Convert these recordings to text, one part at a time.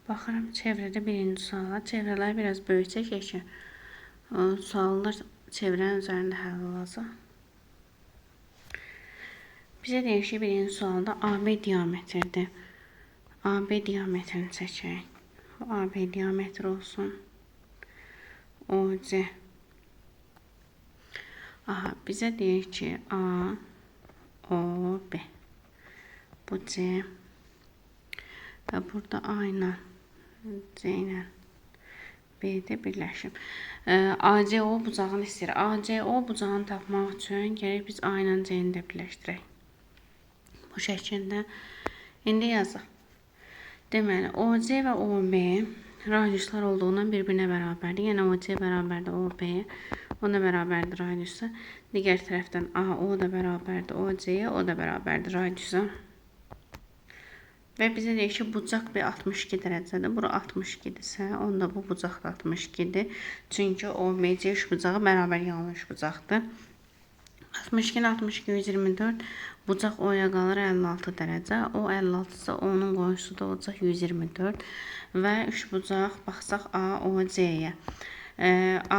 Baxıram çevrədə birinci suala. Çevrələri biraz böyük çəkək ki, suallar çevrənin üzərində həll olacaq. Bizə deyir ki, birinci sualda AB diametrdir. AB diametrini çəkək. Bu AB diametri olsun. OC. Aha, bizə deyir ki, A, O, B. Bu C. Və burada A ilə C ilə B-də birləşib. ACO bucağını istəyir. ACO bucağını tapmaq üçün gərək biz A ilə C-ni də birləşdirək. Bu şəkildə. İndi yazaq. Deməli, OC və OB radiuslar olduğundan bir-birinə bərabərdir. Yəni OC bərabərdir OB-yə. O da bərabərdir radiusa. Digər tərəfdən AO da bərabərdir OC-yə. O da bərabərdir radiusa. Və bizə deyir ki, bucaq bir 62 dərəcədir. Bura 62-dirsə, onda bu bucaq da 62-dir. Çünki OBC üçbucağı bərabər yanlış bucaqdır. 62-nin 62 124. Bucaq O'ya qalır 56 dərəcə. O 56-sə onun qoyusu da olacaq 124. Və üçbucaq baxsaq AOC-yə.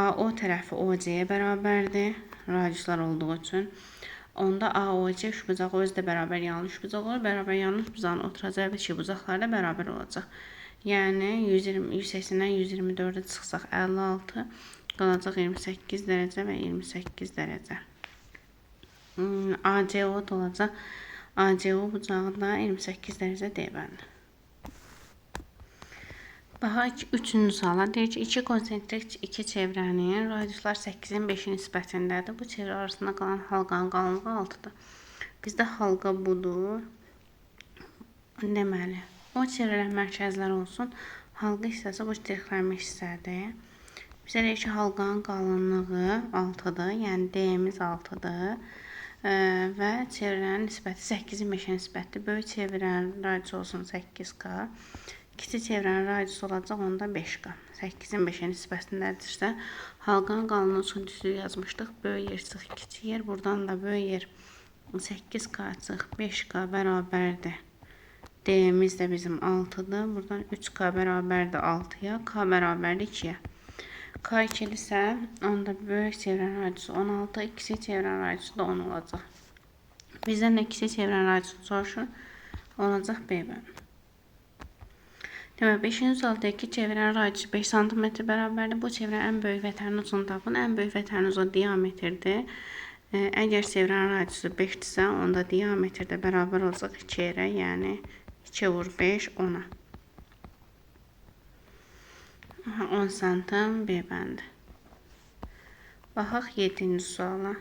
AO tərəfi OC-yə bərabərdir. Radiuslar olduğu üçün. Onda AOC üçbucağı özü də bərabər yanlış bucaq olur. Bərabər yanlış bucağın oturacağı bir iki bucaqlar da bərabər olacaq. Yəni 180-dən 124-ə çıxsaq 56, qalacaq 28 dərəcə və 28 dərəcə. ACO da olacaq. ACO bucağı da 28 dərəcə D-bəndi. Baxaq 3-cü suala. Deyir ki, iki konsentrik iki çevrənin radiuslar 8-in 5 nisbətindədir. Bu çevrə arasında qalan halqanın qalınlığı 6-dır. Bizdə halqa budur. Deməli, o çevrələr mərkəzlər olsun. Halqa hissəsi bu dirxlənmiş hissədir. Bizə deyir ki, halqanın qalınlığı 6-dır. Yəni D-miz 6-dır. Və çevrənin nisbəti 8-in 5-ə nisbətdir. Böyük çevrənin radiusu olsun 8K. Kiçik çevrənin radiusu olacaq onda 5K. 8-in 5-ə nisbətindədirsə, halqanın qalınlığı üçün düzlük yazmışdıq. Böyük yer çıx, kiçik yer. Buradan da böyük yer 8K çıx, 5K bərabərdir. D-miz də bizim 6-dır. Buradan 3K bərabərdir 6-ya, K bərabərdir 2-yə. K 2-dirsə, onda böyük çevrənin radiusu 16, kiçik çevrənin radiusu da 10 olacaq. Bizdən də kiçik çevrənin radiusunu soruşur. Olacaq B bəndi. Demək, 5-ci sualda iki çevrənin radiusu 5 cm bərabərdir. Bu çevrənin ən böyük vətənin uzunu tapın. Ən böyük vətənin uzunu diametrdir. Əgər çevrənin radiusu 5-dirsə, onda diametr də bərabər olacaq 2-yə, yəni 2 vur 5, 10-a. 10 santim B bəndi. Baxaq 7-ci suala.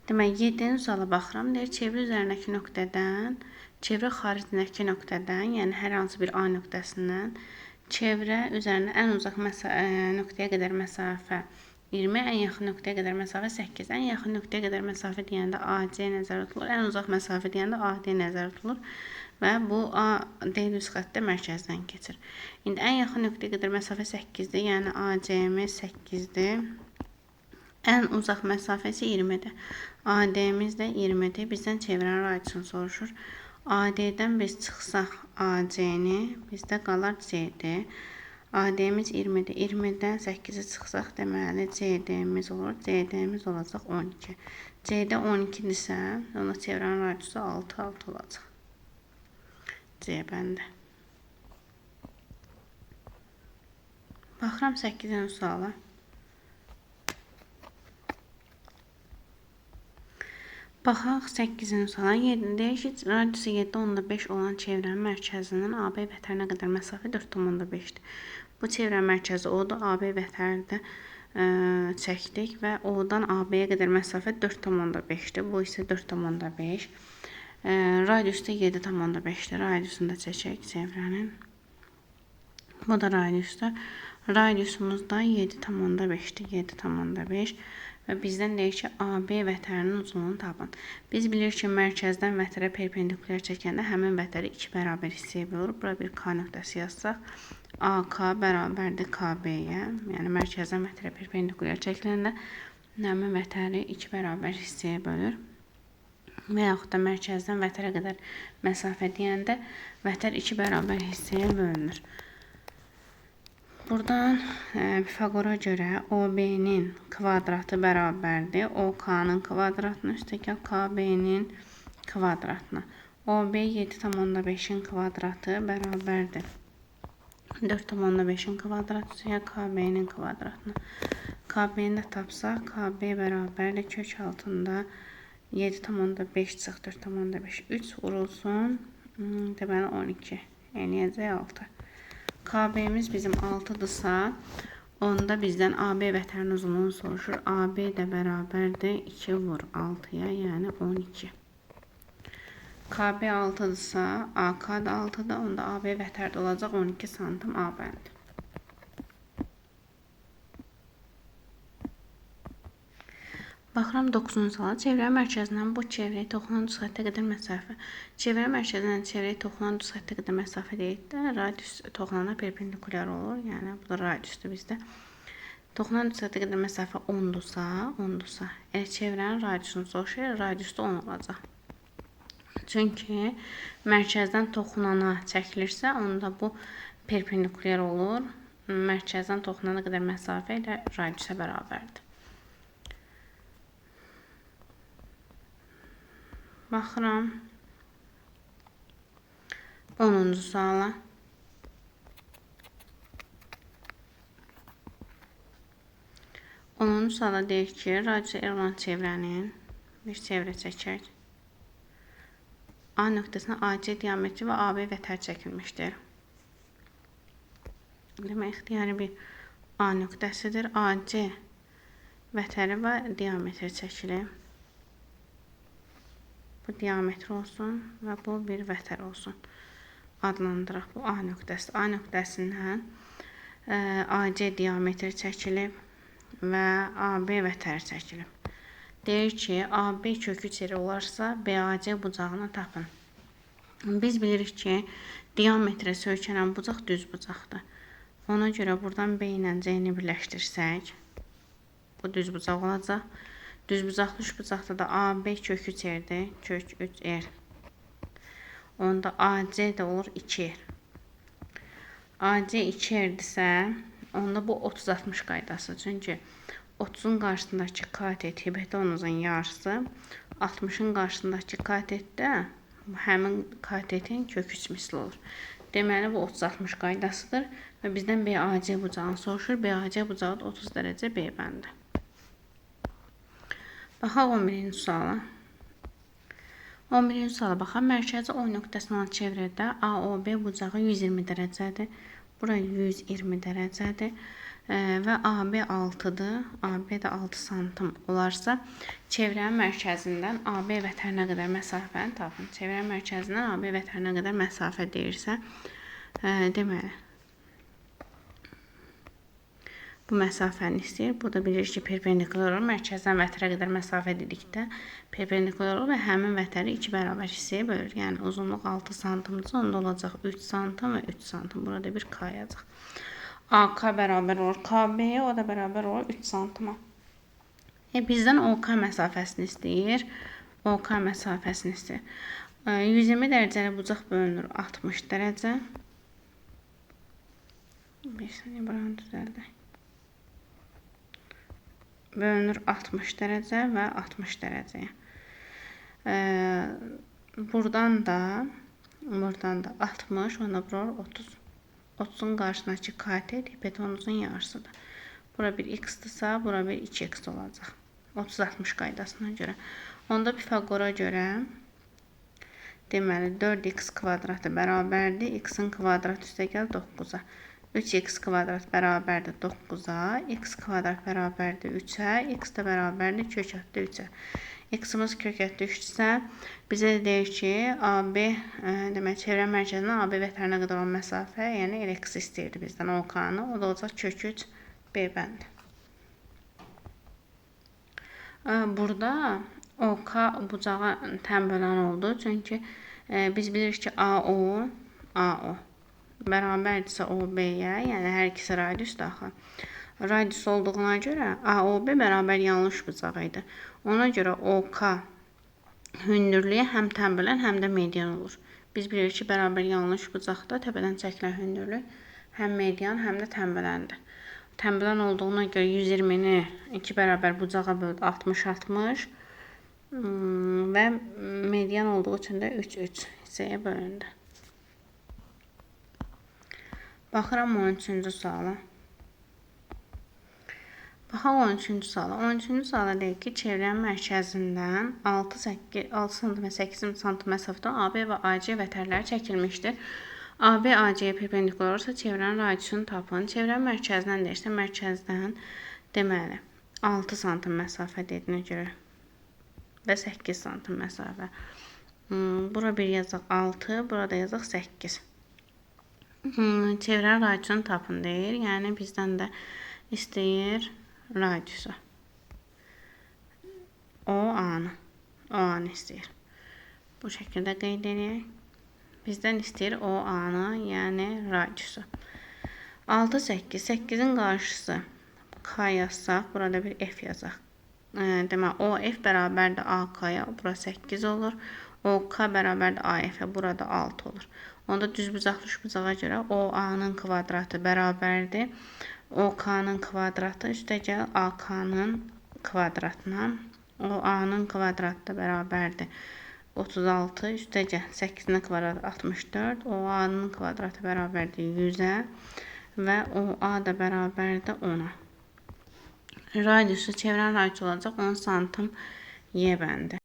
Demək, 7-ci suala baxıram. Deyir, çevrə üzərindəki nöqtədən çevrə xaricindəki nöqtədən, yəni hər hansı bir A nöqtəsindən çevrə üzərində ən uzaq nöqtəyə qədər məsafə 20, ən yaxın nöqtəyə qədər məsafə 8. Ən yaxın nöqtəyə qədər məsafə deyəndə AC nəzərdə tutulur, ən uzaq məsafə deyəndə AD nəzərdə tutulur və bu AD düz xəttdə mərkəzdən keçir. İndi ən yaxın nöqtəyə qədər məsafə 8-dir, yəni AC-miz 8-dir. Ən uzaq məsafəsi 20-dir. AD-miz də 20-dir. Bizdən çevrənin radiusunu soruşur. AD-dən biz çıxsaq AC-ni, bizdə qalar CD. AD-miz 20-dir. 20-dən 8-i çıxsaq, deməli CD-miz olur. CD-miz olacaq 12. CD 12-dirsə, ona çevrənin radiusu 6 olacaq. C bəndə. Baxıram 8-ci suala. Baxaq 8-ci suala. Deyir ki, radiusu 7,5 olan çevrənin mərkəzindən AB vətərinə qədər məsafə 4,5-dir. Bu çevrənin mərkəzi O'dur, AB vətərini çəkdik və O'dan AB-yə qədər məsafə 4,5-dir. Bu isə 4,5. Radius da 7,5-dir. Radiusunu da çəkək çevrənin. Bu da radiusdur. Radiusumuz da 7,5-dir. 7,5. Və bizdən deyir ki, AB vətərinin uzunluğunu tapın. Biz bilirik ki, mərkəzdən vətərə perpendikulyar çəkəndə həmin vətəri 2 bərabər hissəyə bölür. Bura bir K nöqtəsi yazsaq, AK bərabərdir KB-yə. Yəni, mərkəzdən vətərə perpendikulyar çəkiləndə həmin vətəri 2 bərabər hissəyə bölür. və yaxud da mərkəzdən vətərə qədər məsafə deyəndə vətər 2 bərabər hissəyə bölünür. Buradan Pifaqora görə OB-nin kvadratı bərabərdir OK-nın kvadratına üstəgəl KB-nin kvadratına. OB 7,5-in kvadratı bərabərdir 4,5-in kvadratı üstəgəl KB-nin kvadratına. KB-ni də tapsaq, KB bərabərdir kök altında 7,5 çıx 4,5 3 vurulsun. Deməli 12. Eləyəcək 6. KB-miz bizim 6-dırsa, onda bizdən AB vətərin uzunluğunu soruşur. AB də bərabərdir 2 vur 6-ya, yəni 12. KB 6-dırsa, AK da 6-dır, onda AB vətərdə olacaq 12 santim A bəndi. Baxıram 9-cu suala. Çevrə mərkəzindən bu çevrəyə toxunan düz xəttə qədər məsafə. Çevrə mərkəzindən çevrəyə toxunan düz xəttə qədər məsafə deyildi. Radius toxunana perpendikulyar olur. Yəni bu da radiusdur bizdə. Toxunan düz xəttə qədər məsafə 10-dursa, elə çevrənin radiusunu soruşur, radius da 10 olacaq. Çünki mərkəzdən toxunana çəkilirsə, onda bu perpendikulyar olur. Mərkəzdən toxunana qədər məsafə ilə radiusa bərabərdir. Baxıram 10-cu suala. Onuncu suala deyir ki, radiusa R olan çevrənin bir çevrə çəkək. A nöqtəsinə AC diametri və AB vətər çəkilmişdir. Demək, ixtiyari bir A nöqtəsidir. AC vətəri və diametri çəkilir. Bu diametri olsun və bu bir vətər olsun. Adlandıraq bu A nöqtəsi. A nöqtəsindən AC diametri çəkilib və AB vətəri çəkilib. Deyir ki, AB kökü çeri olarsa BAC bucağını tapın. Biz bilirik ki, diametrə söykənən bucaq düz bucaqdır. Ona görə buradan B ilə C-ni birləşdirsək, bu düz bucaq olacaq. Düz bucaqlı üç bucaqda da AB kökü çerdir. Kök 3R. Onda AC də olur 2R. AC 2R'dirsə, onda bu 30-60 qaydası. Çünki 30-un qarşısındakı katet hipotenuzun yarısı, 60-ın qarşısındakı katetdə həmin katetin kök 3 misli olur. Deməli, bu 30-60 qaydasıdır və bizdən BAC bucağını soruşur. BAC bucağı da 30 dərəcə B bəndi. Baxaq 11-ci suala. 11-ci suala baxaq. Mərkəzi O nöqtəsindən olan çevrədə AOB bucağı 120 dərəcədir. Bura 120 dərəcədir. Və AB 6-dır. AB də 6 santim olarsa, çevrənin mərkəzindən AB vətərinə qədər məsafəni tapın. Çevrənin mərkəzindən AB vətərinə qədər məsafə deyirsə, deməli, bu məsafəni istəyir. Burada bilirik ki, perpendikulyar olur. Mərkəzdən vətərə qədər məsafə dedikdə perpendikulyar olur və həmin vətəri 2 bərabər hissəyə bölür. Yəni uzunluq 6 santimdir. Onda olacaq 3 santim və 3 santim. Burada bir qayacaq. AK bərabər olur KB-yə, o da bərabər olur 3 santima. Bizdən OK məsafəsini istəyir. OK məsafəsini istəyir. 120 dərəcəli bucaq bölünür 60 dərəcə. Bir saniyə buranı düzəldək. Bölünür 60 dərəcə və 60 dərəcəyə. Buradan da 60, onda bura 30. 30-un qarşısındakı katet hipotenuzun yarısıdır. Bura bir x-dırsa, bura bir 2x olacaq. 30-60 qaydasına görə. Onda Pifaqora görə deməli 4x kvadratı bərabərdir. X-in kvadratı üstəgəl 9-a. 3x kvadrat bərabərdir 9-a, x kvadrat bərabərdir 3-ə, x də bərabərdir kök ətdə 3-ə. X-imiz kök ətdə 3-isə, bizə deyir ki, AB, demək, çevrə mərkəzindən AB vətərinə qədər olan məsafə, yəni x istəyirdi bizdən OK-nı, o da olacaq kök 3 B bəndi. Burada OK bucağa tənbölən oldu, çünki biz bilirik ki, AO bərabərdirsə OB-yə, yəni hər ikisi radius daxil. Radius olduğuna görə AOB bərabər yanlış bucaq idi. Ona görə OK hündürlüyə həm tənbələn, həm də median olur. Biz bilirik ki, bərabər yanlış bucaqda təpədən çəkilən hündürlük həm median, həm də tənbələndir. Tənbələn olduğuna görə 120-ni 2 bərabər bucağa böldü, 60-60 və median olduğu üçün də 3-3 hissəyə bölündü. Baxıram 13-cü suala. Baxaq 13-cü suala. 13-cü suala deyir ki, çevrənin mərkəzindən 6 sm 8 sm məsafədə AB və AC vətərləri çəkilmişdir. AB AC-yə perpendikular olursa çevrənin radiusunu tapın. Çevrənin mərkəzindən deyirsə, mərkəzdən deməli 6 sm məsafə dediyinə görə və 8 sm məsafə. Bura bir yazaq 6, burada yazaq 8. Çevrənin radiusunu tapın deyir. Yəni bizdən də istəyir radiusu. O anı istəyir. Bu şəkildə qeyd edək. Bizdən istəyir o anı, yəni radiusu. 6, 8. 8-in qarşısı K yazsaq, burada bir F yazaq. Demək, OF bərabərdir AK-ya, bura 8 olur. OK bərabərdir AF-ə, burada 6 olur. Onda düzbucaqlı üçbucağa görə OA-nın kvadratı bərabərdir. OK-nın kvadratı üstəgəl AK-nın kvadratına. OA-nın kvadratı da bərabərdir 36, üstəgəl 8-in kvadratı 64. OA-nın kvadratı bərabərdir 100-ə və OA da bərabərdir 10-a. Radiusu, çevrənin radiusu olacaq 10 sm Y bəndi.